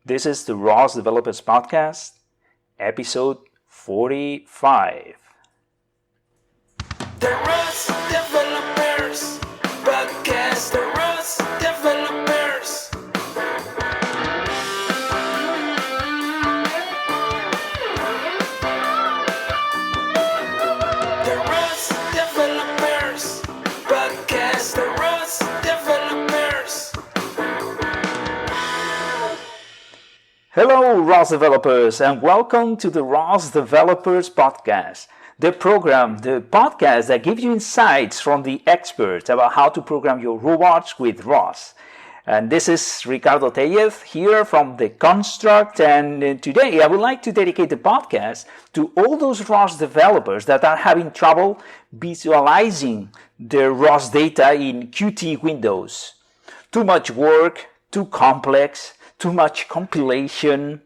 This is the ROS Developers Podcast, episode 45. The ROS Developers Podcast, the ROS Developers. The ROS Developers Podcast, the ROS Developers. Hello, ROS developers, and welcome to the ROS Developers Podcast, the podcast that gives you insights from the experts about how to program your robots with ROS. And this is Ricardo Tellez here from the Quanstack, and today I would like to dedicate the podcast to all those ROS developers that are having trouble visualizing their ROS data in Qt windows. Too much work, too complex, too much compilation.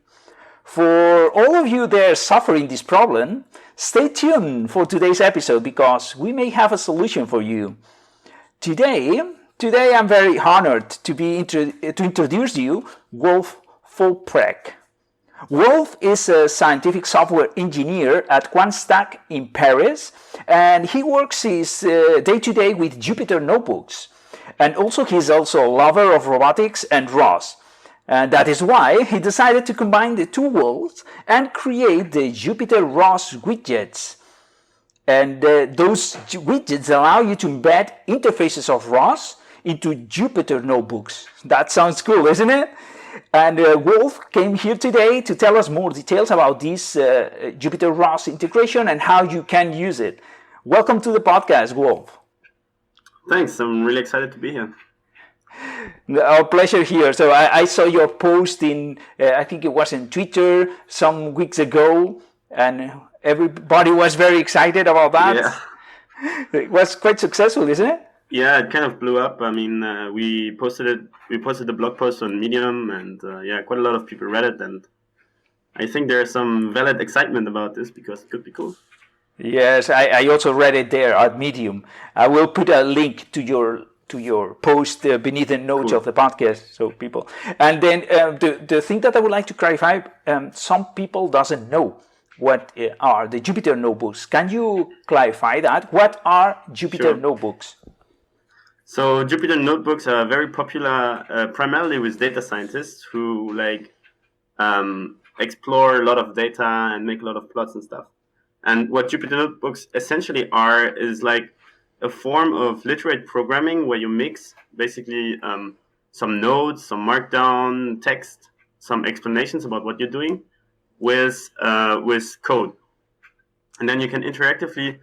For all of you there suffering this problem, stay tuned for today's episode because we may have a solution for you. Today I'm very honored to introduce you Wolf Vollprecht. Wolf is a scientific software engineer at Quanstack in Paris, and he works his day-to-day with Jupyter notebooks. And also he's also a lover of robotics and ROS. And that is why he decided to combine the two worlds and create the jupyter-ros widgets. And those widgets allow you to embed interfaces of ROS into Jupyter notebooks. That sounds cool, isn't it? And Wolf came here today to tell us more details about this Jupyter-ros integration and how you can use it. Welcome to the podcast, Wolf. Thanks, I'm really excited to be here. Our pleasure here. So I saw your post in, I think it was in Twitter some weeks ago, and everybody was very excited about that. Yeah. It was quite successful, isn't it? Yeah, it kind of blew up. I mean, we posted the blog post on Medium, and quite a lot of people read it, and I think there's some valid excitement about this because it could be cool. Yes, I also read it there at Medium. I will put a link to your post beneath the notes of the podcast, so people. And then the thing that I would like to clarify, some people doesn't know what are the Jupyter notebooks. Can you clarify that? What are Jupyter notebooks? So Jupyter notebooks are very popular, primarily with data scientists who explore a lot of data and make a lot of plots and stuff. And what Jupyter notebooks essentially are is like a form of literate programming where you mix basically some nodes, some markdown text, some explanations about what you're doing with code, and then you can interactively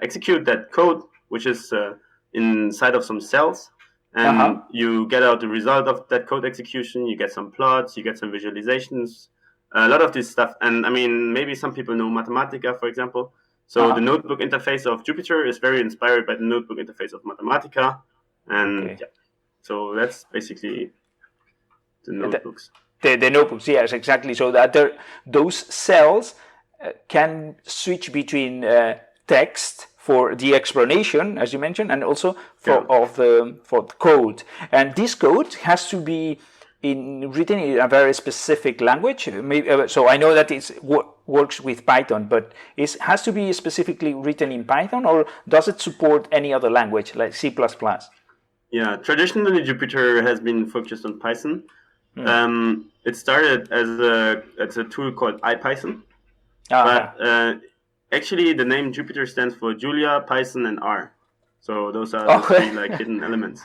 execute that code, which is inside of some cells, and you get out the result of that code execution. You get some plots, you get some visualizations, a lot of this stuff. And I mean, maybe some people know Mathematica, for example. So the notebook interface of Jupyter is very inspired by the notebook interface of Mathematica. And so that's basically the notebooks. The notebooks, yes, exactly. So that those cells can switch between text for the explanation, as you mentioned, and also for the code. And this code has to be written in a very specific language. So I know that it works with Python, but it has to be specifically written in Python, or does it support any other language like C++? Yeah, traditionally Jupyter has been focused on Python. It started as a tool called IPython, but actually the name Jupyter stands for Julia, Python, and R. So those are the three hidden elements.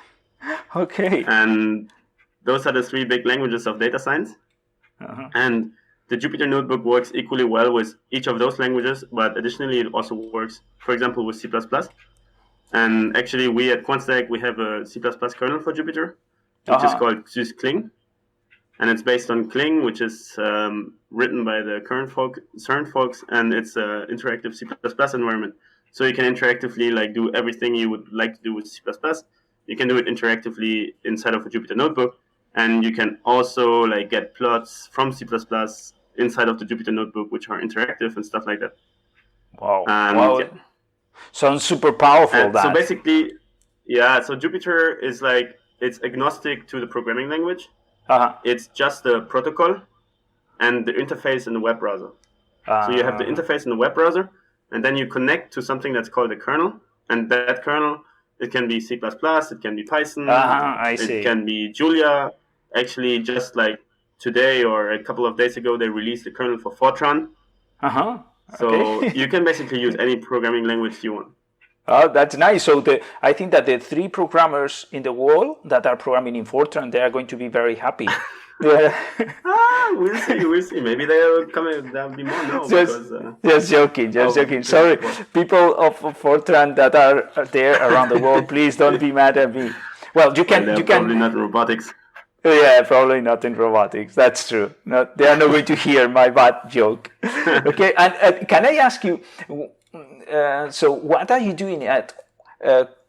Okay. And those are the three big languages of data science. And the Jupyter notebook works equally well with each of those languages, but additionally it also works, for example, with C++. And actually we at Quanstack, we have a C++ kernel for Jupyter, which is called Kling. And it's based on Kling, which is written by the CERN folks, and it's an interactive C++ environment. So you can interactively do everything you would like to do with C++. You can do it interactively inside of a Jupyter notebook. And you can also get plots from C++ inside of the Jupyter notebook, which are interactive and stuff like that. Wow. Sounds super powerful. So basically, so Jupyter is it's agnostic to the programming language. It's just the protocol and the interface in the web browser. So you have the interface in the web browser, and then you connect to something that's called a kernel, and that kernel, it can be C++, it can be Python, I see. it can be Julia. Actually, just like today or a couple of days ago, they released the kernel for Fortran. So you can basically use any programming language you want. Oh, that's nice. So I think that the 3 programmers in the world that are programming in Fortran, they are going to be very happy. We'll see. Maybe there'll be more. No, just joking. Sorry, people of Fortran that are there around the world, please don't be mad at me. Well, you can probably not in robotics. Yeah, probably not in robotics. That's true. They are not going to hear my bad joke. Okay, and can I ask you? So, what are you doing at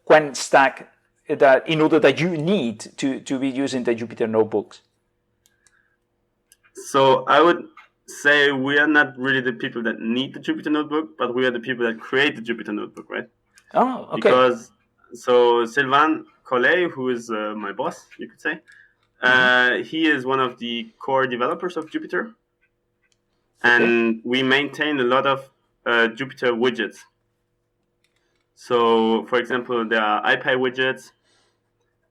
Quanstack that in order that you need to be using the Jupyter notebooks? So I would say we are not really the people that need the Jupyter notebook, but we are the people that create the Jupyter notebook, right? Oh, okay. Because Sylvain Collet, who is my boss, you could say, he is one of the core developers of Jupyter, and we maintain a lot of Jupyter widgets. So, for example, there are IPy widgets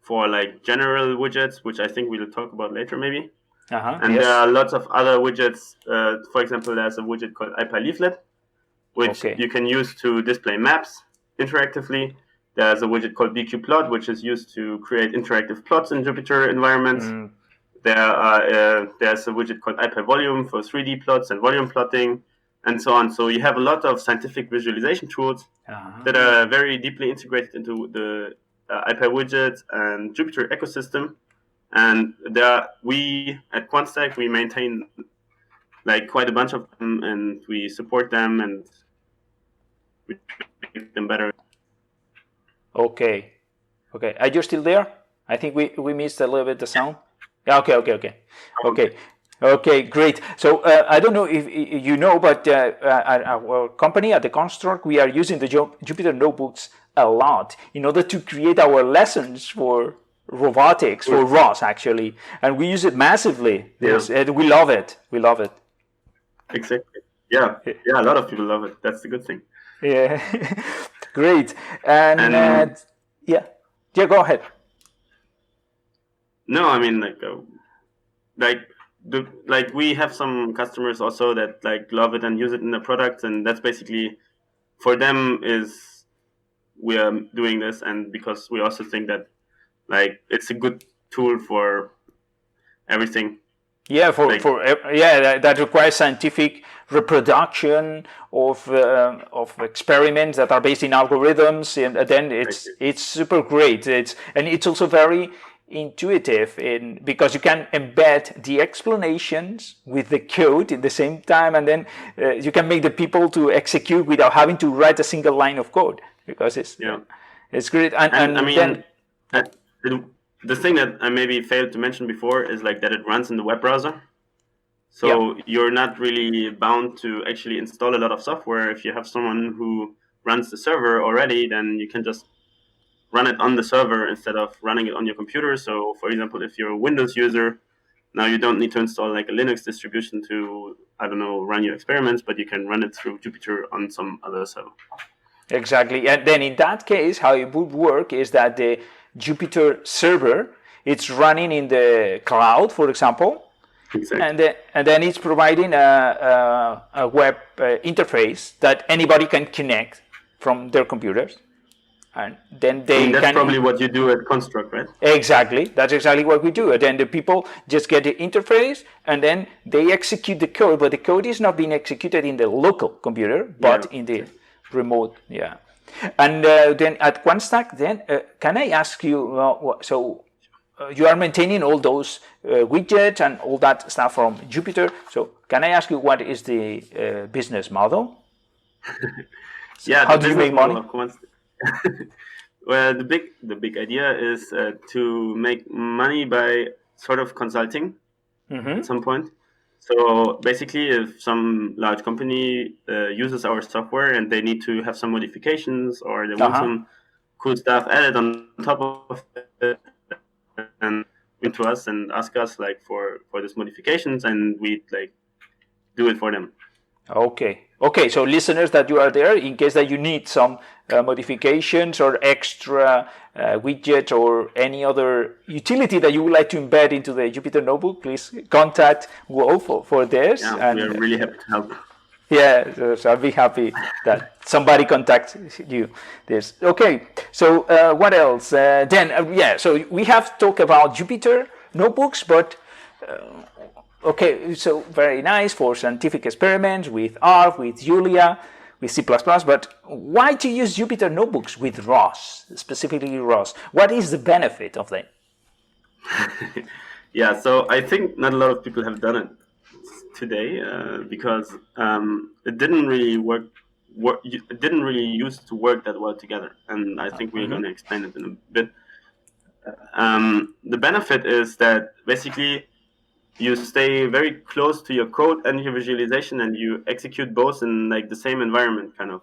for like general widgets, which I think we'll talk about later, maybe. And there are lots of other widgets. For example, there's a widget called IPy leaflet, which you can use to display maps interactively. There's a widget called bqplot, which is used to create interactive plots in Jupyter environments. There's a widget called IPy volume for 3D plots and volume plotting, and so on. So you have a lot of scientific visualization tools that are very deeply integrated into the IPy widgets and Jupyter ecosystem. And we at Quanstack, we maintain like quite a bunch of them, and we support them and we make them better. Okay. Are you still there? I think we missed a little bit the sound. Yeah. Okay, great. So I don't know if you know, but our company at the Construct, we are using the Jupyter notebooks a lot in order to create our lessons for robotics, for ROS actually, and we use it massively. Yes, and we love it. Exactly. Yeah. A lot of people love it. That's the good thing. Yeah. Great. And go ahead. No, I mean like we have some customers also that like love it and use it in their products, and that's basically for them is we are doing this, and because we also think that like it's a good tool for everything. Yeah, that requires scientific reproduction of experiments that are based in algorithms, and then it's super great. It's also very intuitive because you can embed the explanations with the code at the same time, and then you can make the people to execute without having to write a single line of code, because it's great. And I mean, the thing that I maybe failed to mention before is like that it runs in the web browser. So you're not really bound to actually install a lot of software. If you have someone who runs the server already, then you can just run it on the server instead of running it on your computer. So for example, if you're a Windows user, now you don't need to install like a Linux distribution to, I don't know, run your experiments, but you can run it through Jupyter on some other server. Exactly. And then in that case, how it would work is that the Jupyter server, it's running in the cloud, for example, exactly. and then it's providing a web interface that anybody can connect from their computers, and then that's probably what you do at Construct, right? Exactly, that's exactly what we do. And then the people just get the interface, and then they execute the code, but the code is not being executed in the local computer, but in the remote. And then at Quanstack, can I ask you, you are maintaining all those widgets and all that stuff from Jupyter. So can I ask you, what is the business model? How do you make money? Well, the big idea is to make money by sort of consulting at some point. So basically, if some large company uses our software and they need to have some modifications or they want some cool stuff added on top of it, and into us and ask us like for these modifications, and we like do it for them. Okay, so listeners that you are there, in case that you need some modifications or extra widget or any other utility that you would like to embed into the Jupyter Notebook, please contact Wolf for this. Yeah, and we are really happy to help. Yeah, so I'll be happy that somebody contacts you. This okay. So what else? So we have talked about Jupyter notebooks, but okay, so very nice for scientific experiments with R, with Julia, with C++. But why to use Jupyter notebooks with ROS, specifically ROS? What is the benefit of them? Yeah, so I think not a lot of people have done it today because it didn't really work. It didn't really used to work that well together, and I think we're going to explain it in a bit. The benefit is that basically you stay very close to your code and your visualization, and you execute both in like the same environment, kind of.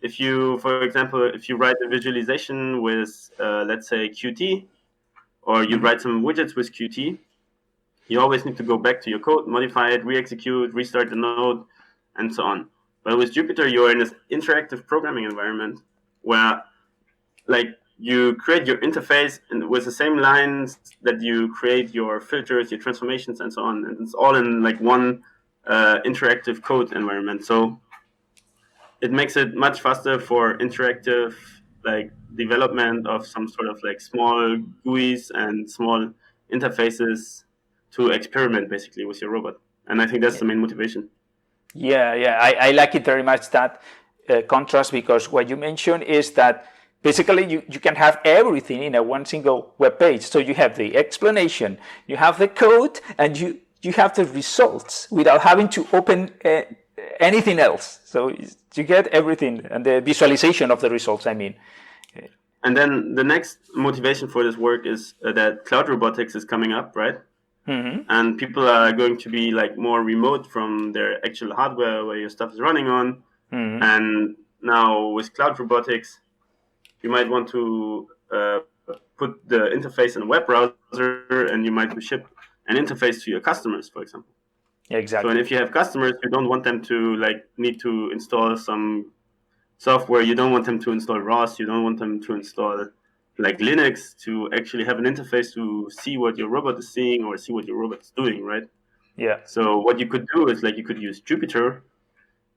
If you, for example, if you write a visualization with, let's say, Qt, or you write some widgets with Qt, you always need to go back to your code, modify it, re-execute, restart the node, and so on. But with Jupyter, you're in this interactive programming environment where, like, you create your interface and with the same lines that you create your filters, your transformations, and so on. And it's all in like one interactive code environment. So it makes it much faster for interactive like development of some sort of like small GUIs and small interfaces to experiment basically with your robot. And I think that's the main motivation. Yeah, I like it very much, that contrast, because what you mentioned is that basically you can have everything in a one single web page. So you have the explanation, you have the code, and you have the results without having to open anything else. So you get everything, and the visualization of the results, I mean. And then the next motivation for this work is that cloud robotics is coming up, right? And people are going to be like more remote from their actual hardware where your stuff is running on. And now with cloud robotics, you might want to put the interface in a web browser, and you might ship an interface to your customers, for example. Exactly. So, and if you have customers, you don't want them to like need to install some software. You don't want them to install ROS. You don't want them to install like Linux to actually have an interface to see what your robot is seeing or see what your robot is doing, right? Yeah. So what you could do is like you could use Jupyter,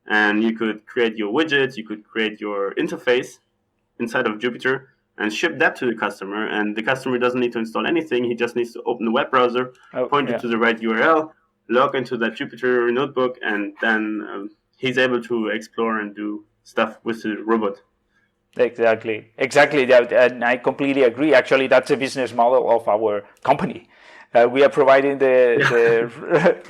and you could create your widgets. You could create your interface inside of Jupyter and ship that to the customer. And the customer doesn't need to install anything. He just needs to open the web browser, point it to the right URL, log into that Jupyter notebook, and then he's able to explore and do stuff with the robot. Exactly. And I completely agree. Actually, that's a business model of our company. We are providing the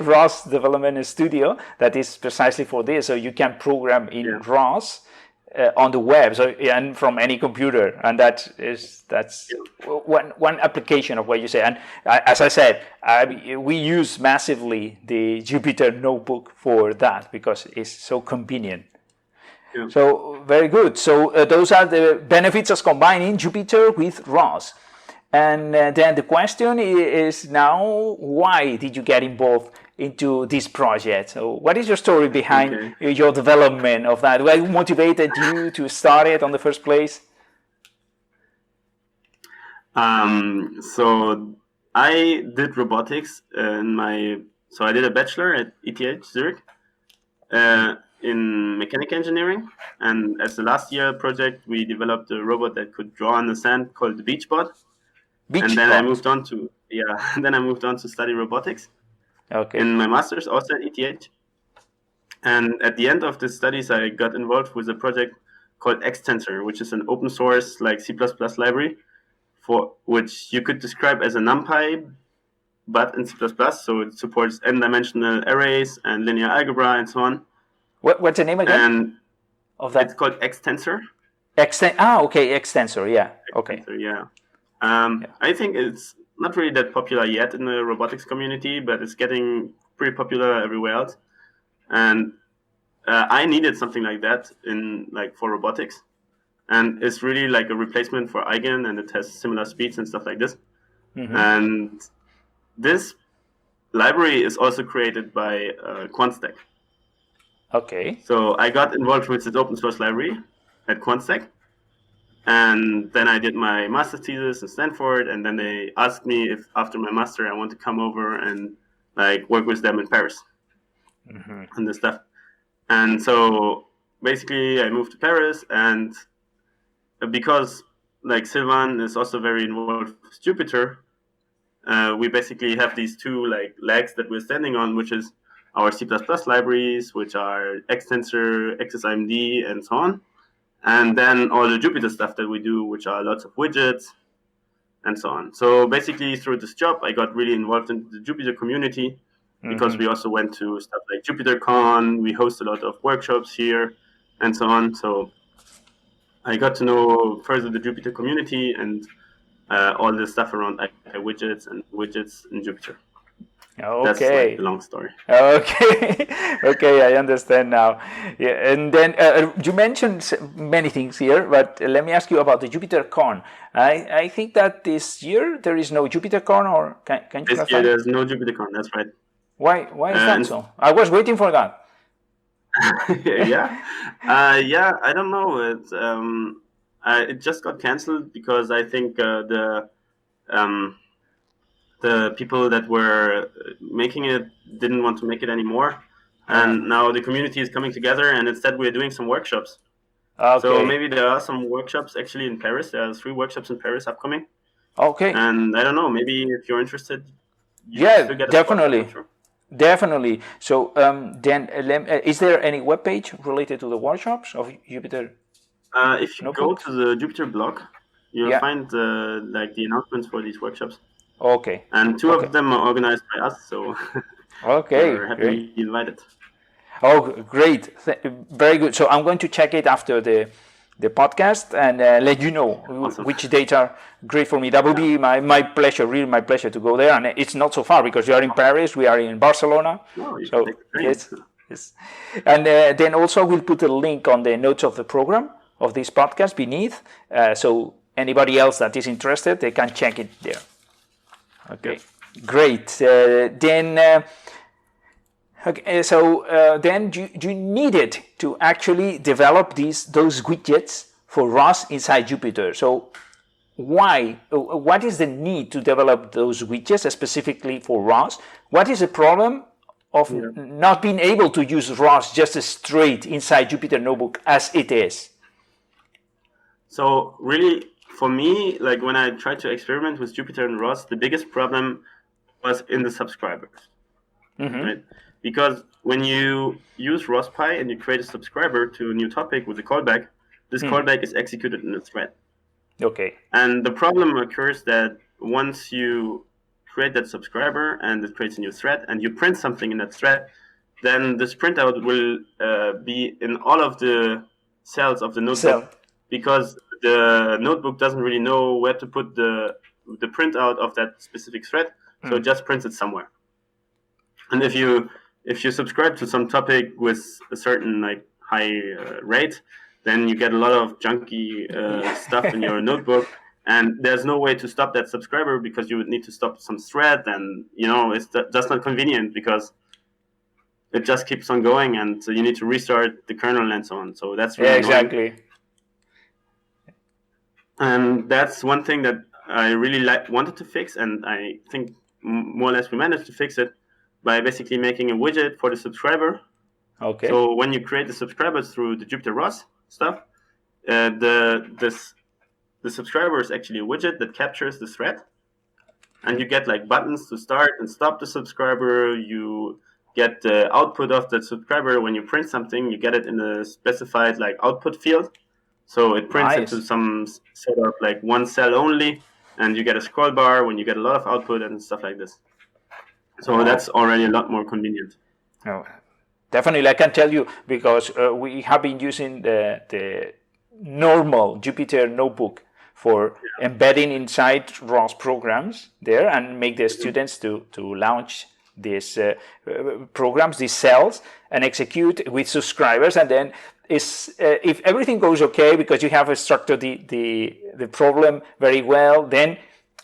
ROS development studio that is precisely for this. So you can program in ROS on the web, so and from any computer, and that's one application of what you say. And as I said, we use massively the Jupyter notebook for that because it's so convenient. Yeah. So very good. So those are the benefits of combining Jupyter with ROS. And then the question is now, why did you get involved into this project? So what is your story behind your development of that? What motivated you to start it on the first place? So I did robotics so I did a bachelor at ETH Zurich in mechanical engineering. And as the last year project, we developed a robot that could draw in the sand called the Beachbot. I moved on to study robotics. In my master's also at ETH. And at the end of the studies, I got involved with a project called Xtensor, which is an open source like C++ library for which you could describe as a NumPy, but in C++. So it supports n-dimensional arrays and linear algebra and so on. What's the name again of that? It's called Xtensor. Xtensor, yeah. Okay. Xtensor, yeah. I think it's not really that popular yet in the robotics community, but it's getting pretty popular everywhere else. And I needed something like that for robotics, and it's really like a replacement for Eigen, and it has similar speeds and stuff like this. And this library is also created by Quanstack. Okay. So I got involved with this open source library at Quanstack, and then I did my master's thesis in Stanford, and then they asked me if after my master I want to come over and like work with them in Paris and this stuff. And so basically I moved to Paris, and because like Sylvain is also very involved with Jupyter, we basically have these two like legs that we're standing on, which is our C++ libraries, which are Xtensor, XSIMD, and so on. And then all the Jupyter stuff that we do, which are lots of widgets and so on. So basically through this job, I got really involved in the Jupyter community because we also went to stuff like JupyterCon. We host a lot of workshops here and so on. So I got to know further the Jupyter community and all the stuff around widgets and widgets in Jupyter. Okay. That's like the long story. Okay, okay, I understand now. Yeah, and then you mentioned many things here, but let me ask you about the JupyterCon. I think that this year there is no JupyterCon, or can you This clarify? year there's no JupyterCon, that's right. Why is that so? I was waiting for that. Yeah, I don't know. It just got cancelled because I think the people that were making it didn't want to make it anymore, and now the community is coming together, and instead we're doing some workshops. Okay. So maybe there are some workshops actually in Paris. There are 3 workshops in Paris upcoming. Okay. And I don't know, maybe if you're interested, you Yeah, still get a definitely. spot, I'm sure. Definitely. So then, is there any webpage related to the workshops of Jupyter? If you go to the Jupyter blog, you'll Yeah. find like the announcements for these workshops. Okay. And 2 of them are organized by us, so Okay. we're happily invited. Oh, great. Very good. So I'm going to check it after the podcast and let you know Awesome. which dates are great for me. That will be my pleasure, really my pleasure to go there. And it's not so far because you are in Paris, we are in Barcelona. Oh, you So can take the train. yes. And then also we'll put a link on the notes of the program of this podcast beneath. So anybody else that is interested, they can check it there. Okay, great. Then you needed to actually develop those widgets for ROS inside Jupyter. So why? What is the need to develop those widgets specifically for ROS? What is the problem of not being able to use ROS just straight inside Jupyter Notebook as it is? So really, for me, like when I tried to experiment with Jupyter and ROS, the biggest problem was in the subscribers, right? Because when you use ROSPy and you create a subscriber to a new topic with a callback, this callback is executed in a thread. Okay. And the problem occurs that once you create that subscriber and it creates a new thread and you print something in that thread, then this printout will be in all of the cells of the notebook because the notebook doesn't really know where to put the printout of that specific thread, so it just prints it somewhere. And if you subscribe to some topic with a certain like high rate, then you get a lot of junky stuff in your notebook, and there's no way to stop that subscriber because you would need to stop some thread, and it's just not convenient because it just keeps on going, and so you need to restart the kernel and so on. So that's really annoying. Exactly. And that's one thing that I really wanted to fix, and I think more or less we managed to fix it by basically making a widget for the subscriber. Okay. So when you create the subscribers through the jupyter-ros stuff, the subscriber is actually a widget that captures the thread, and you get like buttons to start and stop the subscriber. You get the output of the subscriber when you print something. You get it in a specified like output field. So it prints into some sort of like one cell only, and you get a scroll bar when you get a lot of output and stuff like this. So that's already a lot more convenient. Oh, definitely, I can tell you because we have been using the normal Jupyter Notebook for embedding inside ROS programs there and make the students to launch these programs, these cells, and execute with subscribers. And then if everything goes okay because you have structured the problem very well, then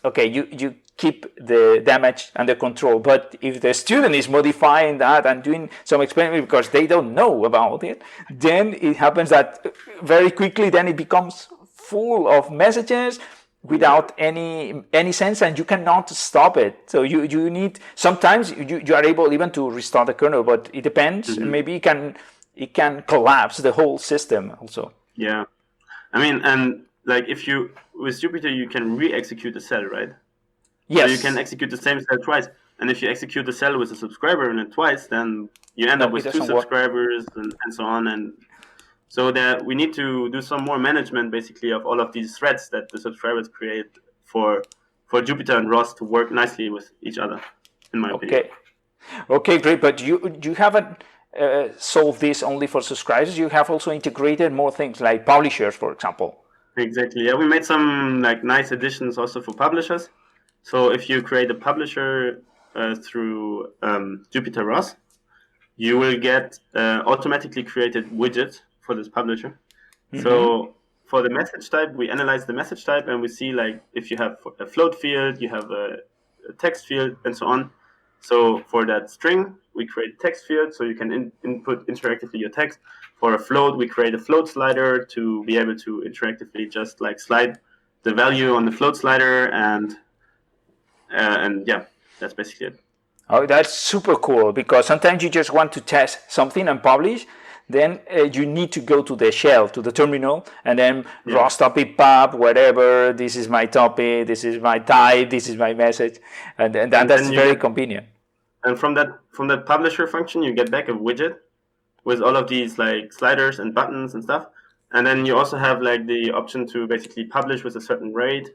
okay, you keep the damage under control. But if the student is modifying that and doing some experiment because they don't know about it, then it happens that very quickly then it becomes full of messages without any sense, and you cannot stop it. So you need, sometimes you are able even to restart the kernel, but it depends. Maybe it can collapse the whole system also. Yeah, I mean, and like if you with Jupyter you can re-execute the cell, right? Yes. So you can execute the same cell twice, and if you execute the cell with a subscriber in it twice, then you end up with 2 subscribers and so on. And so that we need to do some more management, basically, of all of these threads that the subscribers create for Jupyter and ROS to work nicely with each other, in my opinion. Okay, great. But you haven't solved this only for subscribers. You have also integrated more things like publishers, for example. Exactly. Yeah, we made some like nice additions also for publishers. So if you create a publisher through JupyterLab, you will get automatically created widgets for this publisher. So for the message type, we analyze the message type and we see like if you have a float field, you have a text field, and so on. So for that string, we create a text field so you can input interactively your text. For a float, we create a float slider to be able to interactively just like slide the value on the float slider, and yeah, that's basically it. Oh, that's super cool, because sometimes you just want to test something and publish, then you need to go to the shell, to the terminal, and then ROS topic pub, whatever, this is my topic, this is my type, this is my message, and that's very convenient. And from that publisher function, you get back a widget with all of these like sliders and buttons and stuff. And then you also have like the option to basically publish with a certain rate.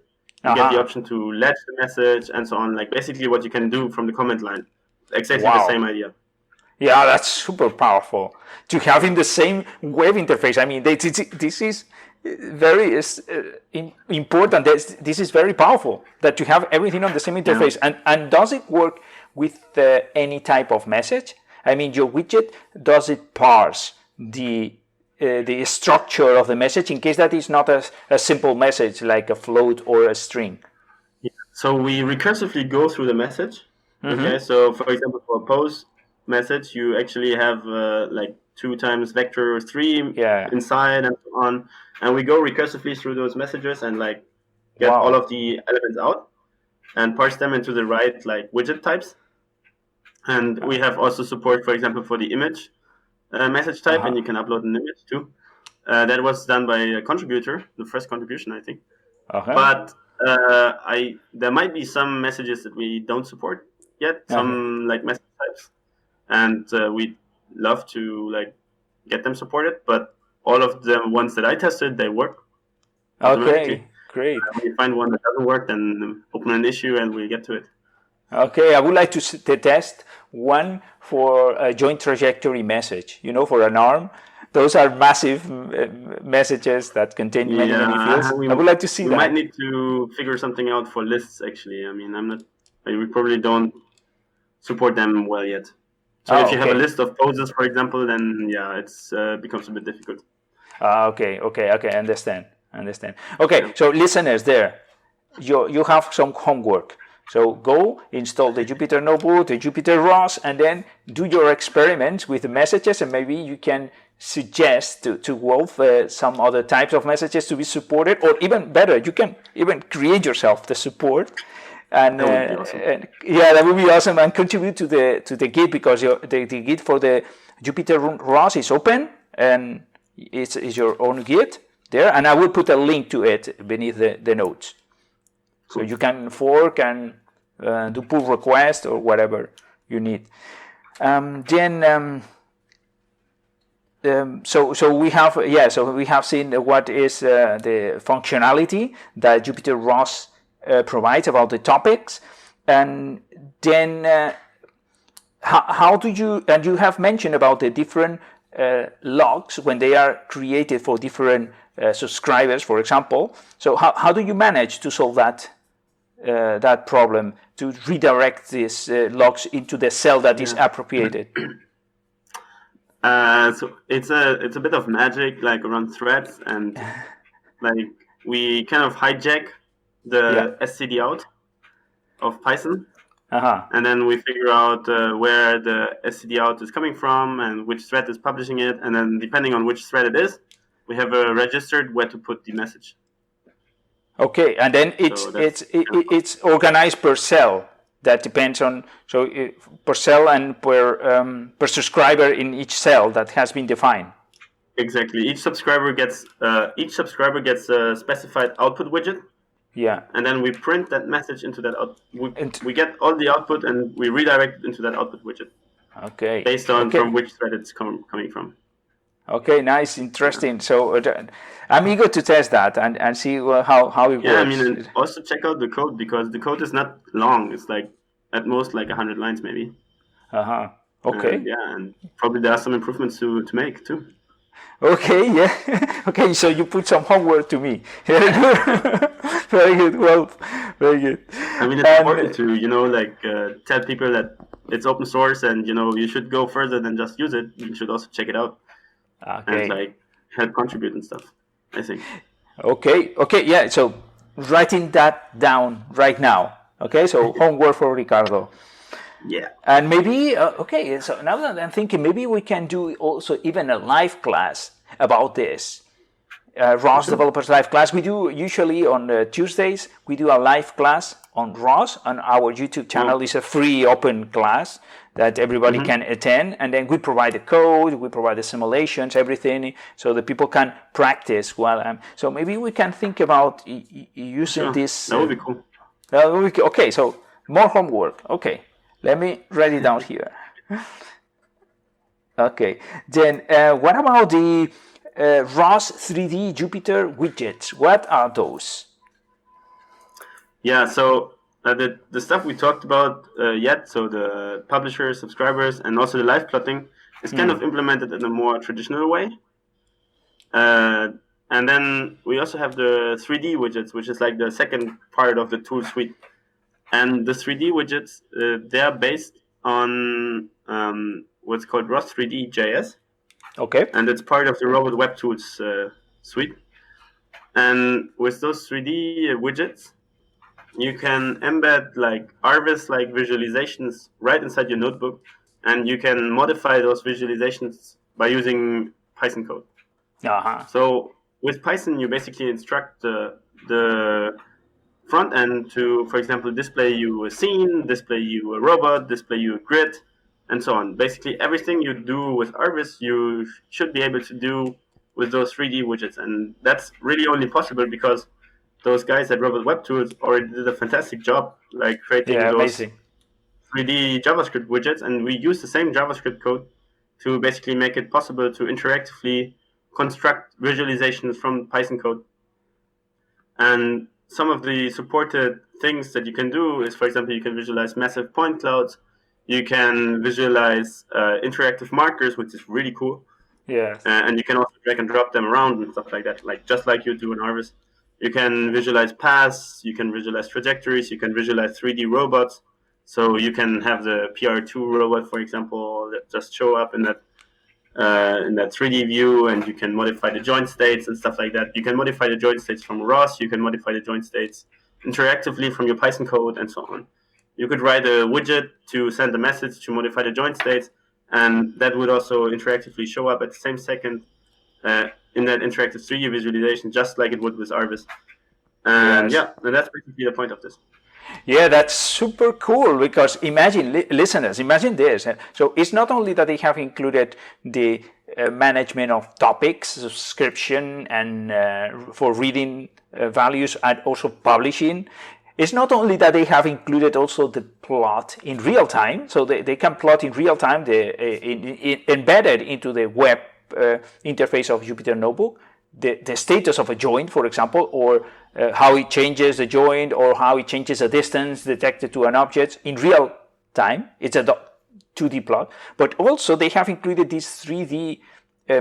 You get the option to latch the message and so on. Like basically what you can do from the command line. Exactly the same idea. Yeah, that's super powerful. To have in the same web interface. I mean, this is very important. This is very powerful, that you have everything on the same interface. Yeah. And does it work with any type of message? I mean, your widget, does it parse the structure of the message in case that is not a simple message like a float or a string? Yeah. So we recursively go through the message. Okay, so for example, for a post message, you actually have like 2 times vector 3 inside and so on, and we go recursively through those messages and like get all of the elements out and parse them into the right like widget types. And we have also support, for example, for the image message type, and you can upload an image too. That was done by a contributor, the first contribution, I think. But there might be some messages that we don't support yet, some like message types, and we'd love to like get them supported. But all of the ones that I tested, they work. Okay, great. When you find one that doesn't work, then open an issue and we get to it. Okay, I would like to test one for a joint trajectory message, for an arm. Those are massive messages that contain many fields. I would like to see that. We might need to figure something out for lists, actually. I mean, we probably don't support them well yet. So if you have a list of poses, for example, then it's becomes a bit difficult. Okay, understand. Okay, so listeners there, you have some homework. So go install the Jupyter Notebook, the JupyterLab, and then do your experiments with the messages, and maybe you can suggest to Wolf some other types of messages to be supported, or even better, you can even create yourself the support. And that would be awesome. That would be awesome, and contribute to the Git, because the Git for the JupyterLab is open, and it's your own Git there, and I will put a link to it beneath the notes. So you can fork and do pull request or whatever you need. So we have seen what is the functionality that JupyterLab provides about the topics, and then how do you, and you have mentioned about the different logs when they are created for different subscribers, for example. So how do you manage to solve that problem, to redirect these logs into the cell that is appropriated? So it's a bit of magic, like around threads, and like we kind of hijack the std out, of Python. Uh-huh. And then we figure out where the std out is coming from and which thread is publishing it. And then depending on which thread it is, we have registered where to put the message. Okay, and then it's organized per cell. That depends on per cell and per subscriber in each cell that has been defined. Exactly. Each subscriber gets a specified output widget. Yeah. And then we print that message into that we get all the output and we redirect it into that output widget. Okay. Based on from which thread it's coming from. Okay, nice, interesting. So I'm eager to test that and see how it works. Yeah, I mean, and also check out the code because the code is not long. It's like at most like 100 lines maybe. Uh-huh. Okay. Yeah, and probably there are some improvements to make too. Okay, yeah. Okay, so you put some homework to me. Very good. Very good. Well, very good. I mean, it's important to, tell people that it's open source and, you should go further than just use it. You should also check it out. Okay. And, help contribute and stuff, I think. Okay, yeah. So writing that down right now. Okay, so homework for Ricardo. Yeah. And maybe, so now that I'm thinking, maybe we can do also even a live class about this. ROS Developers Live Class. We do usually on Tuesdays, we do a live class on ROS on our YouTube channel. It's a free open class that everybody can attend. And then we provide the code, we provide the simulations, everything, so that people can practice. So maybe we can think about using this. That would be cool. Okay, so more homework. Okay. Let me write it down here. Okay. Then what about the ROS 3D Jupyter widgets? What are those? Yeah, so the stuff we talked about so the publishers, subscribers, and also the live plotting is kind of implemented in a more traditional way. And then we also have the 3D widgets, which is like the second part of the tool suite. And the 3D widgets, they are based on what's called ROS 3D JS. Okay. And it's part of the Robot Web Tools suite. And with those 3D widgets, you can embed like Arvis-like visualizations right inside your notebook. And you can modify those visualizations by using Python code. Uh-huh. So with Python, you basically instruct the front end to, for example, display you a scene, display you a robot, display you a grid, and so on. Basically, everything you do with Arvis, you should be able to do with those 3D widgets. And that's really only possible because those guys at Robot Web Tools already did a fantastic job, like creating those 3D JavaScript widgets. And we use the same JavaScript code to basically make it possible to interactively construct visualizations from Python code. And some of the supported things that you can do is, for example, you can visualize massive point clouds. You can visualize interactive markers, which is really cool. Yeah. And you can also drag and drop them around and stuff like that, like just like you do in Arvis. You can visualize paths. You can visualize trajectories. You can visualize 3D robots. So you can have the PR2 robot, for example, that just show up in that 3D view, and you can modify the joint states and stuff like that. You can modify the joint states from ROS. You can modify the joint states interactively from your Python code and so on. You could write a widget to send a message to modify the joint states, and that would also interactively show up at the same second in that interactive 3D visualization, just like it would with Arvis. And and that's basically the point of this. Yeah, that's super cool because imagine, listeners, imagine this. So it's not only that they have included the management of topics, subscription, and for reading values and also publishing. It's not only that they have included also the plot in real time. So they can plot in real time, embedded into the web interface of Jupyter Notebook, the status of a joint, for example, or how it changes the joint, or how it changes a distance detected to an object in real time. It's a 2D plot. But also they have included this 3D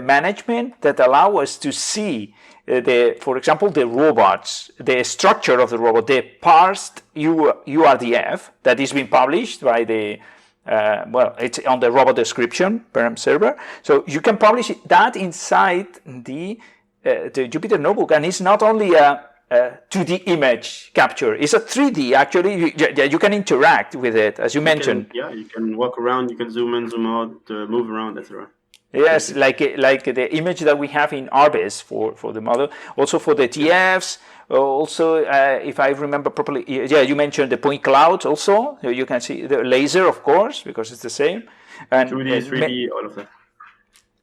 management that allow us to see, for example, the robots, the structure of the robot, the parsed URDF that is being published by the it's on the robot description param server. So you can publish that inside the Jupyter Notebook, and it's not only a 2D image capture. It's a 3D actually. You can interact with it, as you mentioned. You can walk around, you can zoom in, zoom out, move around, etc. Yes, like the image that we have in RBIS for the model. Also for the TFs. Also, if I remember properly, you mentioned the point clouds also. You can see the laser, of course, because it's the same. And 2D, 3D, all of that.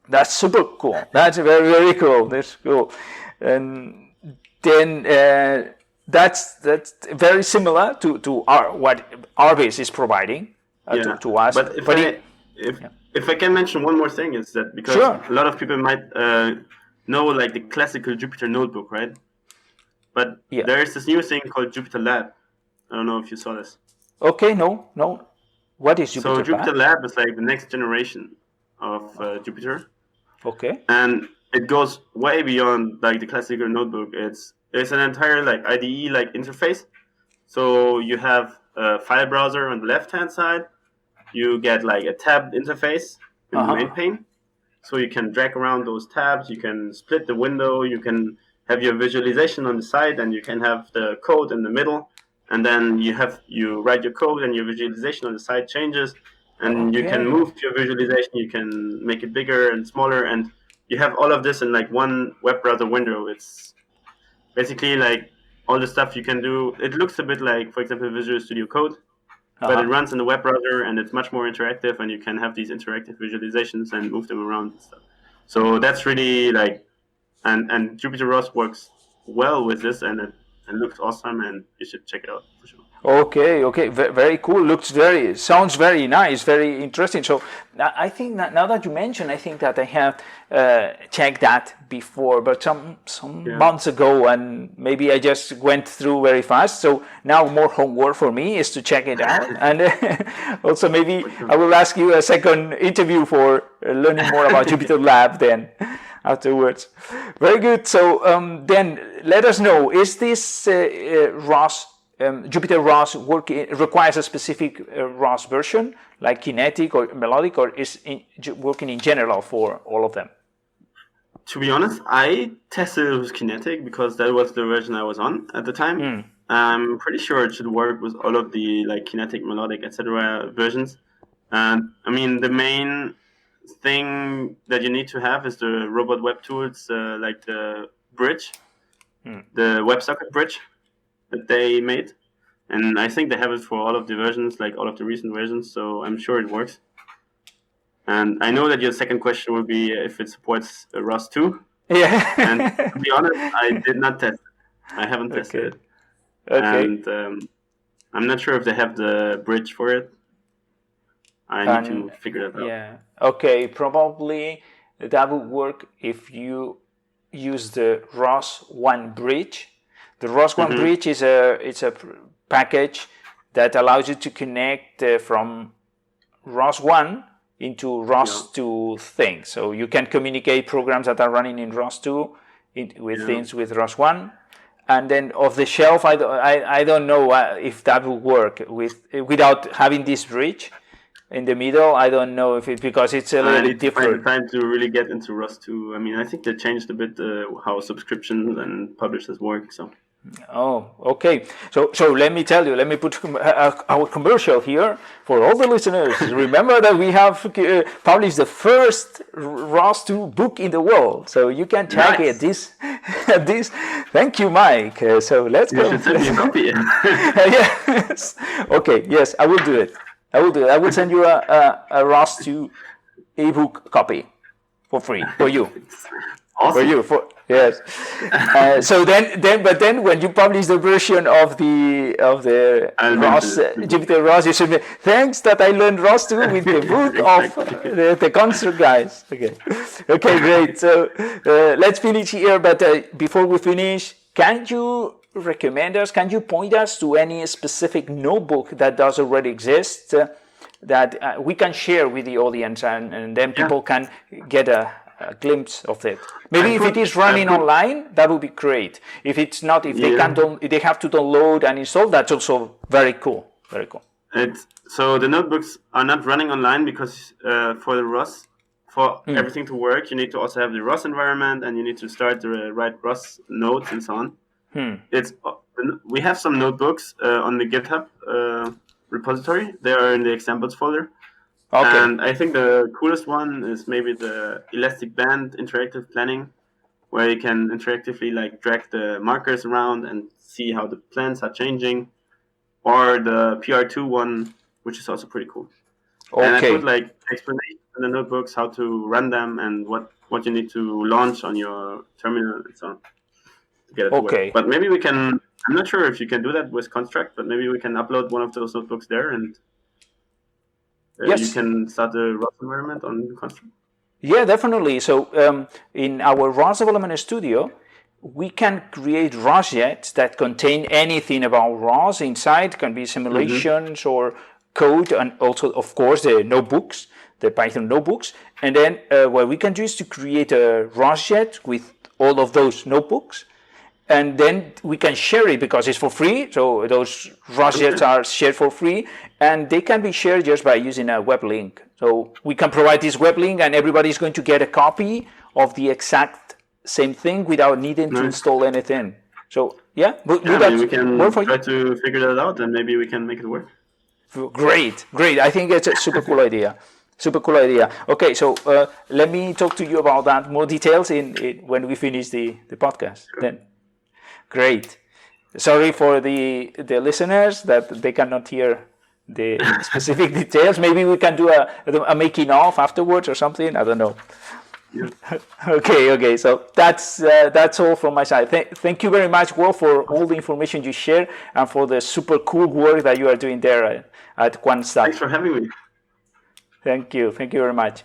That's super cool. That's very, very cool. That's cool. And then that's very similar to what RBIS is providing to us. But if I can mention one more thing, is that because a lot of people might know like the classical Jupyter notebook, right? But there is this new thing called JupyterLab. I don't know if you saw this. Okay, no. What is JupyterLab? So JupyterLab is like the next generation of Jupyter. Okay. And it goes way beyond like the classical notebook. It's an entire like IDE like interface. So you have a file browser on the left-hand side. You get like a tabbed interface in the main pane. So you can drag around those tabs. You can split the window. You can have your visualization on the side, and you can have the code in the middle. And then you write your code, and your visualization on the side changes. And you can move your visualization. You can make it bigger and smaller, and you have all of this in like one web browser window. It's basically like all the stuff you can do. It looks a bit like, for example, Visual Studio Code, but it runs in the web browser, and it's much more interactive, and you can have these interactive visualizations and move them around and stuff. So that's really like, and JupyterRos works well with this, and it looks awesome, and you should check it out for sure. Okay, very cool. Sounds very nice, very interesting. So I think that now that you mention, I think that I have checked that before, but some months ago, and maybe I just went through very fast. So now more homework for me is to check it out, and also maybe I will ask you a second interview for learning more about JupyterLab then afterwards. Very good. So then let us know, is this JupyterRos requires a specific ROS version, like kinetic or melodic, or is working in general for all of them? To be honest, I tested it with kinetic because that was the version I was on at the time. I'm pretty sure it should work with all of the like kinetic, melodic, etc. versions. And I mean, the main thing that you need to have is the robot web tools, like the bridge, the WebSocket bridge that they made, and I think they have it for all of the versions, like all of the recent versions, so I'm sure it works. And I know that your second question will be if it supports ROS 2. Yeah. And to be honest, I did not test it. I haven't tested it. Okay. And I'm not sure if they have the bridge for it. I need to figure that out. Yeah. Okay, probably that would work if you use the ROS 1 bridge. The ROS 1 bridge is a package that allows you to connect from ROS 1 into ROS 2 things. So you can communicate programs that are running in ROS 2 with things with ROS 1. And then off the shelf, I don't know if that will work without having this bridge in the middle. I don't know if because it's a little bit different. I need to time to really get into ROS 2. I mean, I think they changed a bit how subscriptions and publishers work. So. Oh, okay. So let me tell you. Let me put our commercial here for all the listeners. Remember that we have published the first ROS 2 book in the world. So you can check it. This. Thank you, Mike. So let's go. You should send me a copy. Yes. Okay. Yes, I will do it. I will send you a ROS 2 ebook copy for free for you. Awesome. For you, yes. So then, when you publish the version of the ROS JupyterRos, you should be, thanks that I learned ROS 2 with the book of the concert guys. Okay, great. So let's finish here. But before we finish, can you recommend us? Can you point us to any specific notebook that does already exist that we can share with the audience, and then people can get a glimpse of it? Maybe if it is running online, that would be great. If it's not, if they can't, if they have to download and install, that's also very cool. Very cool. So the notebooks are not running online because for the ROS, for everything to work, you need to also have the ROS environment, and you need to start the right ROS nodes and so on. It's we have some notebooks on the GitHub repository. They are in the examples folder. Okay. And I think the coolest one is maybe the elastic band interactive planning, where you can interactively like drag the markers around and see how the plans are changing, or the PR2 one, which is also pretty cool. And I put like explanations in the notebooks how to run them and what you need to launch on your terminal and so on to get it to work. But maybe we can. I'm not sure if you can do that with Quanstack, but maybe we can upload one of those notebooks there and. You can start the ROS environment on Quanstack. Yeah, definitely. So in our ROS development studio, we can create ROSjets that contain anything about ROS inside. It can be simulations or code, and also, of course, the notebooks, the Python notebooks. And then what we can do is to create a ROSjet with all of those notebooks. And then we can share it because it's for free. So those ROSjets are shared for free, and they can be shared just by using a web link. So we can provide this web link, and everybody's going to get a copy of the exact same thing without needing to install anything. So yeah, we can try to figure that out, and maybe we can make it work. Great. I think it's a super cool idea. Super cool idea. Okay, so let me talk to you about that more details when we finish the podcast. Sure. Then. Great. Sorry for the listeners that they cannot hear the specific details. Maybe we can do a making of afterwards or something. I don't know. Yeah. Okay. So that's all from my side. Thank you very much, Wolf, for all the information you share and for the super cool work that you are doing there at Quanstack. Thanks for having me. Thank you very much.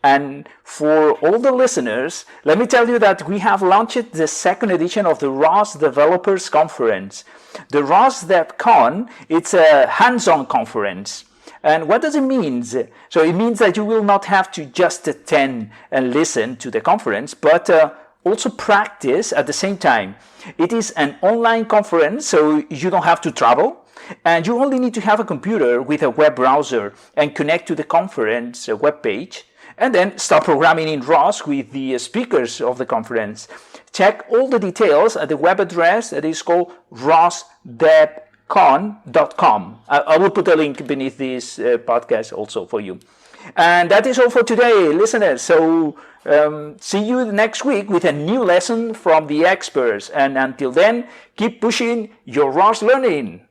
And for all the listeners, let me tell you that we have launched the second edition of the ROS Developers Conference. The ROS DevCon, it's a hands-on conference. And what does it mean? So it means that you will not have to just attend and listen to the conference, but also practice at the same time. It is an online conference, so you don't have to travel. And you only need to have a computer with a web browser and connect to the conference webpage, and then start programming in ROS with the speakers of the conference. Check all the details at the web address that is called rosdevcon.com. I will put a link beneath this podcast also for you. And that is all for today, listeners. So see you next week with a new lesson from the experts. And until then, keep pushing your ROS learning.